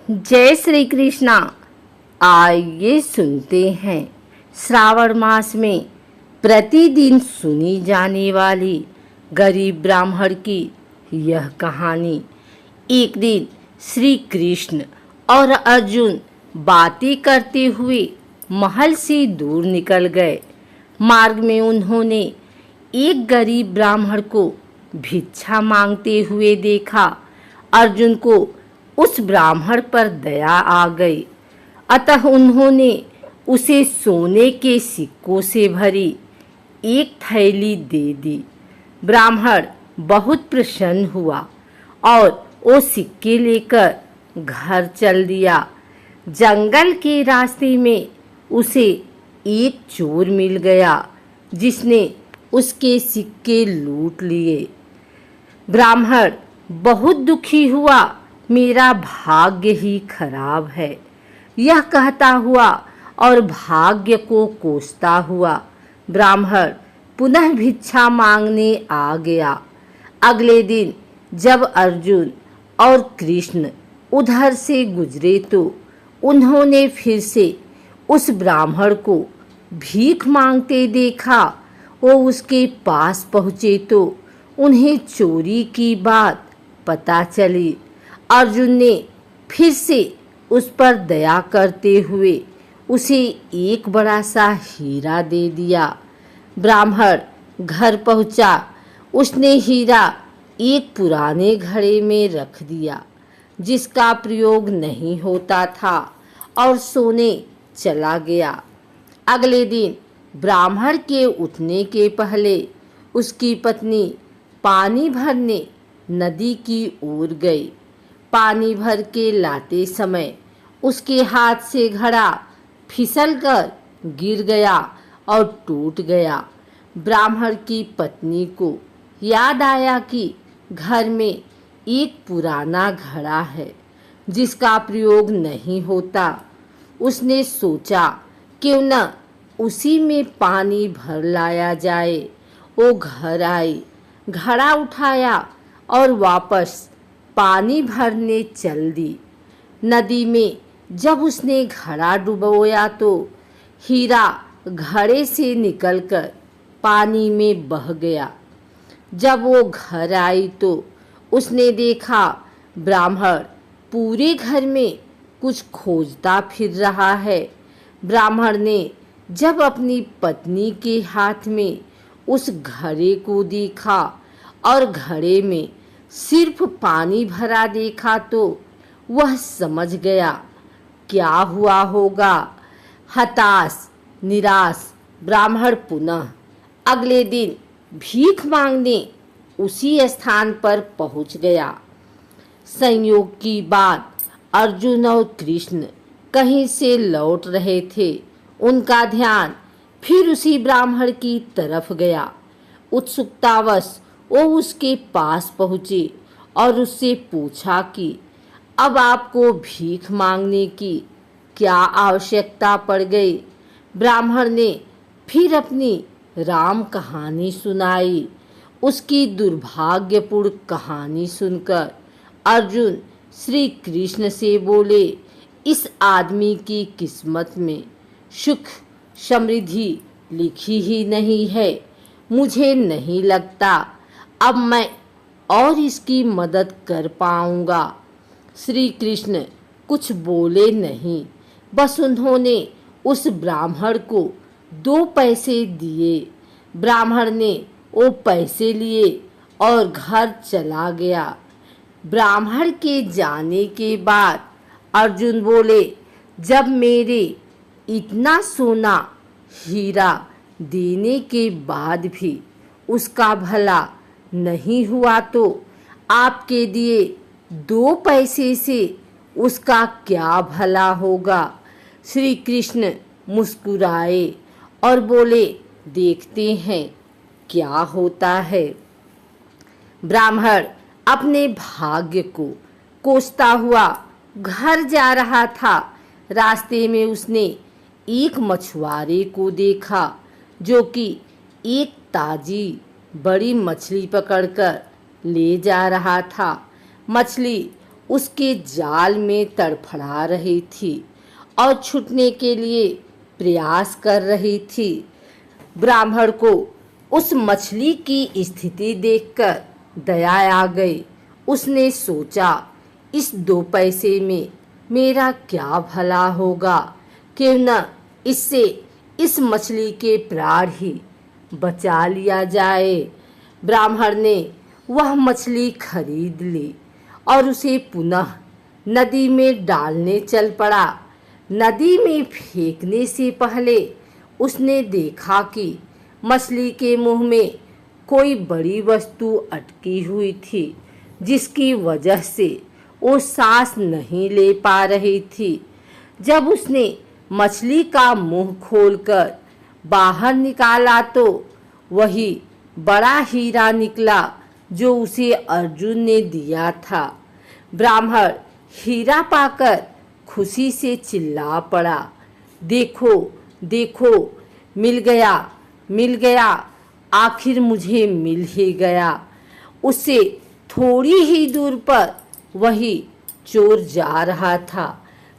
जय श्री कृष्णा। आइए सुनते हैं श्रावण मास में प्रतिदिन सुनी जाने वाली गरीब ब्राह्मण की यह कहानी। एक दिन श्री कृष्ण और अर्जुन बातें करते हुए महल से दूर निकल गए। मार्ग में उन्होंने एक गरीब ब्राह्मण को भिक्षा मांगते हुए देखा। अर्जुन को उस ब्राह्मण पर दया आ गई, अतः उन्होंने उसे सोने के सिक्कों से भरी एक थैली दे दी। ब्राह्मण बहुत प्रसन्न हुआ और वो सिक्के लेकर घर चल दिया। जंगल के रास्ते में उसे एक चोर मिल गया जिसने उसके सिक्के लूट लिए। ब्राह्मण बहुत दुखी हुआ, मेरा भाग्य ही खराब है, यह कहता हुआ और भाग्य को कोसता हुआ ब्राह्मण पुनः भिक्षा मांगने आ गया। अगले दिन जब अर्जुन और कृष्ण उधर से गुजरे तो उन्होंने फिर से उस ब्राह्मण को भीख मांगते देखा। वो उसके पास पहुँचे तो उन्हें चोरी की बात पता चली। अर्जुन ने फिर से उस पर दया करते हुए उसे एक बड़ा सा हीरा दे दिया। ब्राह्मण घर पहुंचा। उसने हीरा एक पुराने घड़े में रख दिया जिसका प्रयोग नहीं होता था और सोने चला गया। अगले दिन ब्राह्मण के उठने के पहले उसकी पत्नी पानी भरने नदी की ओर गई। पानी भर के लाते समय उसके हाथ से घड़ा फिसलकर गिर गया और टूट गया। ब्राह्मण की पत्नी को याद आया कि घर में एक पुराना घड़ा है जिसका प्रयोग नहीं होता। उसने सोचा क्यों न उसी में पानी भर लाया जाए। वो घर आई, घड़ा उठाया और वापस पानी भरने चल दी। नदी में जब उसने घड़ा डुबोया तो हीरा घड़े से निकलकर पानी में बह गया। जब वो घर आई तो उसने देखा ब्राह्मण पूरे घर में कुछ खोजता फिर रहा है। ब्राह्मण ने जब अपनी पत्नी के हाथ में उस घड़े को देखा और घड़े में सिर्फ पानी भरा देखा तो वह समझ गया क्या हुआ होगा। हताश निराश ब्राह्मण पुनः अगले दिन भीख मांगने उसी स्थान पर पहुंच गया। संयोग की बात, अर्जुन और कृष्ण कहीं से लौट रहे थे। उनका ध्यान फिर उसी ब्राह्मण की तरफ गया। उत्सुकतावश वो उसके पास पहुँचे और उससे पूछा कि अब आपको भीख मांगने की क्या आवश्यकता पड़ गई। ब्राह्मण ने फिर अपनी राम कहानी सुनाई। उसकी दुर्भाग्यपूर्ण कहानी सुनकर अर्जुन श्री कृष्ण से बोले, इस आदमी की किस्मत में सुख समृद्धि लिखी ही नहीं है। मुझे नहीं लगता अब मैं और इसकी मदद कर पाऊंगा। श्री कृष्ण कुछ बोले नहीं, बस उन्होंने उस ब्राह्मण को 2 पैसे दिए। ब्राह्मण ने वो पैसे लिए और घर चला गया। ब्राह्मण के जाने के बाद अर्जुन बोले, जब मेरे इतना सोना हीरा देने के बाद भी उसका भला नहीं हुआ तो आपके दिए 2 पैसे से उसका क्या भला होगा। श्री कृष्ण मुस्कुराए और बोले, देखते हैं क्या होता है। ब्राह्मण अपने भाग्य को कोसता हुआ घर जा रहा था। रास्ते में उसने एक मछुआरे को देखा जो कि एक ताजी बड़ी मछली पकड़कर ले जा रहा था। मछली उसके जाल में तड़फड़ा रही थी और छूटने के लिए प्रयास कर रही थी। ब्राह्मण को उस मछली की स्थिति देखकर दया आ गई। उसने सोचा, इस 2 पैसे में मेरा क्या भला होगा, क्यों न इससे इस मछली के प्राण ही बचा लिया जाए। ब्राह्मण ने वह मछली खरीद ली और उसे पुनः नदी में डालने चल पड़ा। नदी में फेंकने से पहले उसने देखा कि मछली के मुंह में कोई बड़ी वस्तु अटकी हुई थी, जिसकी वजह से वो सांस नहीं ले पा रही थी। जब उसने मछली का मुंह खोलकर बाहर निकाला तो वही बड़ा हीरा निकला जो उसे अर्जुन ने दिया था। ब्राह्मण हीरा पाकर खुशी से चिल्ला पड़ा, देखो देखो, मिल गया, मिल गया, आखिर मुझे मिल ही गया। उससे थोड़ी ही दूर पर वही चोर जा रहा था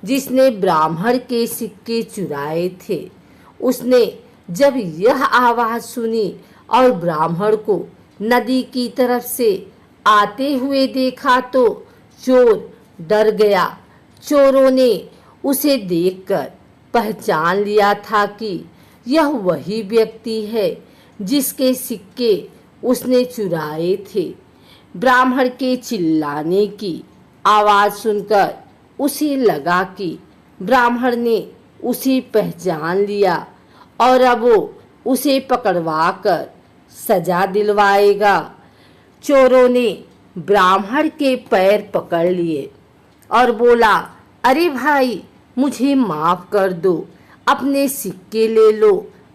जिसने ब्राह्मण के सिक्के चुराए थे। उसने जब यह आवाज़ सुनी और ब्राह्मण को नदी की तरफ से आते हुए देखा तो चोर डर गया। चोरों ने उसे देखकर पहचान लिया था कि यह वही व्यक्ति है जिसके सिक्के उसने चुराए थे। ब्राह्मण के चिल्लाने की आवाज़ सुनकर उसे लगा कि ब्राह्मण ने उसे पहचान लिया और अब वो उसे पकड़वा कर सजा दिलवाएगा। चोरों ने ब्राह्मण के पैर पकड़ लिए और बोला, अरे भाई, मुझे माफ़ कर दो, अपने सिक्के ले लो,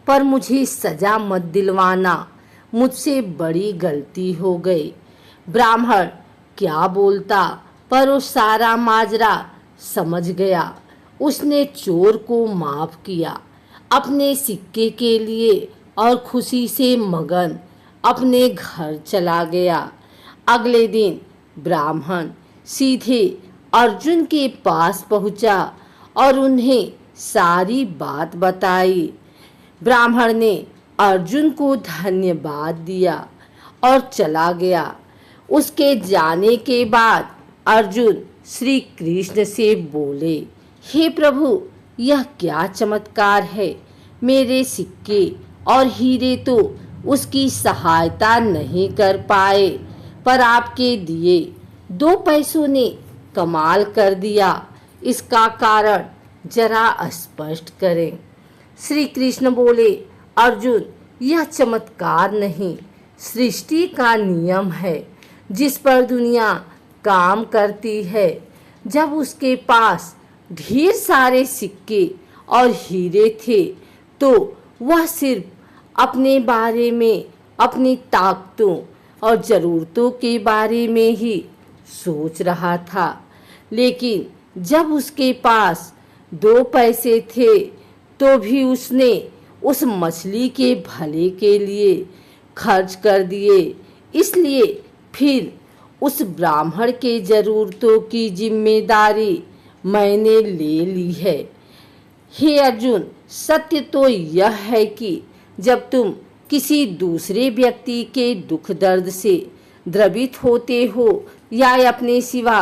पर मुझे सजा मत दिलवाना, मुझसे बड़ी गलती हो गई। ब्राह्मण क्या बोलता, पर वो सारा माजरा समझ गया। उसने चोर को माफ़ किया, अपने सिक्के के लिए, और खुशी से मगन अपने घर चला गया। अगले दिन ब्राह्मण सीधे अर्जुन के पास पहुंचा और उन्हें सारी बात बताई। ब्राह्मण ने अर्जुन को धन्यवाद दिया और चला गया। उसके जाने के बाद अर्जुन श्री कृष्ण से बोले, हे प्रभु, यह क्या चमत्कार है। मेरे सिक्के और हीरे तो उसकी सहायता नहीं कर पाए, पर आपके दिए 2 पैसों ने कमाल कर दिया। इसका कारण जरा स्पष्ट करें। श्री कृष्ण बोले, अर्जुन, यह चमत्कार नहीं, सृष्टि का नियम है जिस पर दुनिया काम करती है। जब उसके पास ढेर सारे सिक्के और हीरे थे तो वह सिर्फ अपने बारे में, अपनी ताकतों और ज़रूरतों के बारे में ही सोच रहा था। लेकिन जब उसके पास 2 पैसे थे तो भी उसने उस मछली के भले के लिए खर्च कर दिए। इसलिए फिर उस ब्राह्मण के ज़रूरतों की जिम्मेदारी मैंने ले ली है। हे अर्जुन, सत्य तो यह है कि जब तुम किसी दूसरे व्यक्ति के दुख दर्द से द्रवित होते हो या अपने सिवा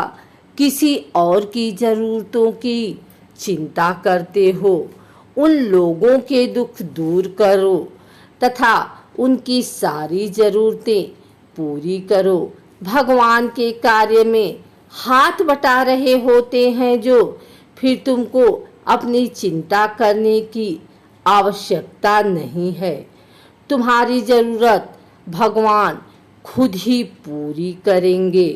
किसी और की ज़रूरतों की चिंता करते हो, उन लोगों के दुख दूर करो तथा उनकी सारी ज़रूरतें पूरी करो। भगवान के कार्य में हाथ बटा रहे होते हैं जो फिर तुमको अपनी चिंता करने की आवश्यकता नहीं है। तुम्हारी ज़रूरत भगवान खुद ही पूरी करेंगे।